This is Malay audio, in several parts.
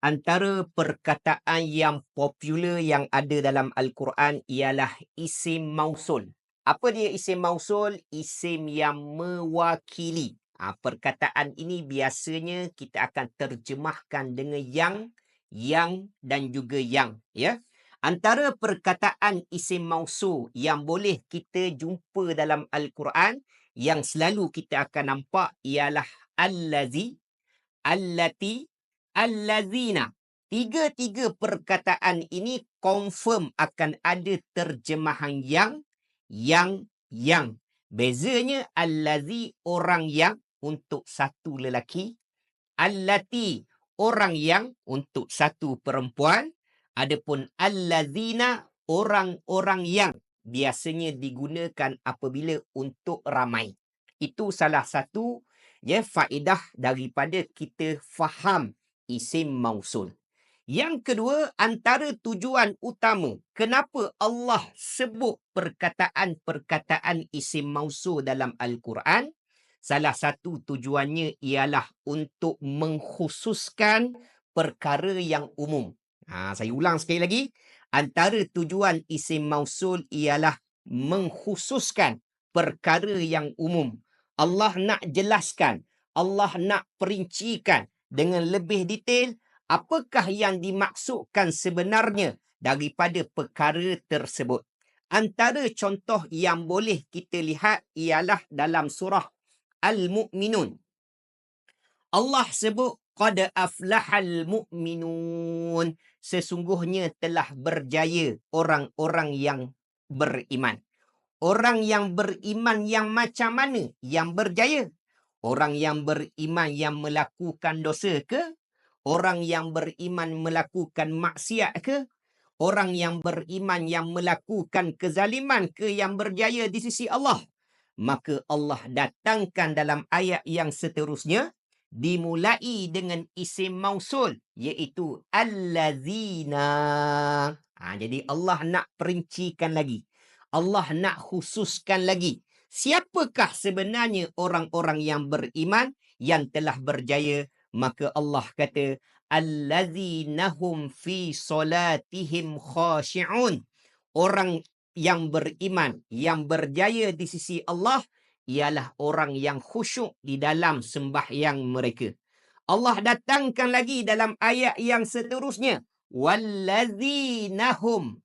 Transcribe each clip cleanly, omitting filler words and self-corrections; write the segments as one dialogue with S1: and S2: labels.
S1: Antara perkataan yang popular yang ada dalam Al-Quran ialah isim mausul. Apa dia isim mausul? Isim yang mewakili. Perkataan ini biasanya kita akan terjemahkan dengan yang dan juga yang. Ya. Antara perkataan isim mausul yang boleh kita jumpa dalam Al-Quran yang selalu kita akan nampak ialah allazi, allati, allazina. Tiga-tiga perkataan ini confirm akan ada terjemahan yang. Bezanya allazi orang yang untuk satu lelaki, allati orang yang untuk satu perempuan, adapun allazina orang-orang yang biasanya digunakan apabila untuk ramai. Itu salah satu faedah daripada kita faham isim mausul. Yang kedua, antara tujuan utama kenapa Allah sebut perkataan-perkataan isim mausul dalam Al-Quran, salah satu tujuannya ialah untuk mengkhususkan perkara yang umum. Saya ulang sekali lagi. Antara tujuan isim mausul ialah mengkhususkan perkara yang umum. Allah nak jelaskan, Allah nak perincikan dengan lebih detail apakah yang dimaksudkan sebenarnya daripada perkara tersebut. Antara contoh yang boleh kita lihat ialah dalam surah Al-Mu'minun. Allah sebut qad aflahal mu'minun. Sesungguhnya telah berjaya orang-orang yang beriman. Orang yang beriman yang macam mana yang berjaya? Orang yang beriman yang melakukan dosa ke? Orang yang beriman melakukan maksiat ke? Orang yang beriman yang melakukan kezaliman ke yang berjaya di sisi Allah? Maka Allah datangkan dalam ayat yang seterusnya dimulai dengan isim mausul iaitu allazina. Jadi Allah nak perincikan lagi. Allah nak khususkan lagi. Siapakah sebenarnya orang-orang yang beriman yang telah berjaya? Maka Allah kata allazinahum fi solatihim khashi'un. Orang yang beriman, yang berjaya di sisi Allah ialah orang yang khusyuk di dalam sembahyang mereka. Allah datangkan lagi dalam ayat yang seterusnya wallazinahum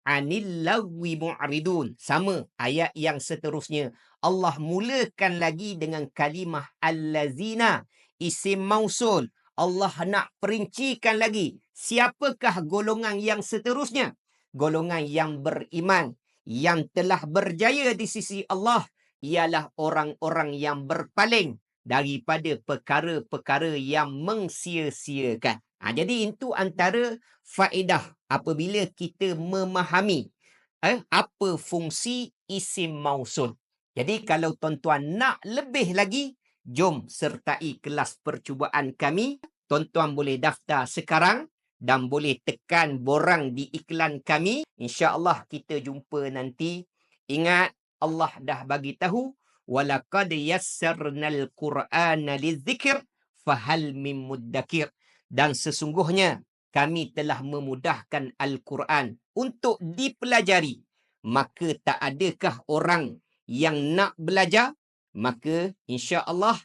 S1: anil lagwi mu'ridun. Sama ayat yang seterusnya. Allah mulakan lagi dengan kalimah allazina, isim mausul. Allah nak perincikan lagi siapakah golongan yang seterusnya. Golongan yang beriman, yang telah berjaya di sisi Allah ialah orang-orang yang berpaling daripada perkara-perkara yang mengsia-siakan. Jadi itu antara faedah apabila kita memahami apa fungsi isim mausul. Jadi kalau tuan-tuan nak lebih lagi, jom sertai kelas percubaan kami. Tuan-tuan boleh daftar sekarang dan boleh tekan borang di iklan kami. InsyaAllah kita jumpa nanti. Ingat, Allah dah bagi tahu walaqad yassarnal Qur'ana lidzikr fahal mim muddakir. Dan sesungguhnya kami telah memudahkan Al-Quran untuk dipelajari. Maka tak adakah orang yang nak belajar? Maka insya-Allah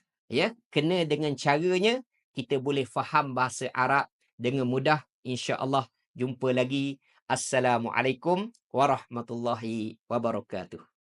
S1: kena dengan caranya kita boleh faham bahasa Arab dengan mudah. InsyaAllah jumpa lagi. Assalamualaikum warahmatullahi wabarakatuh.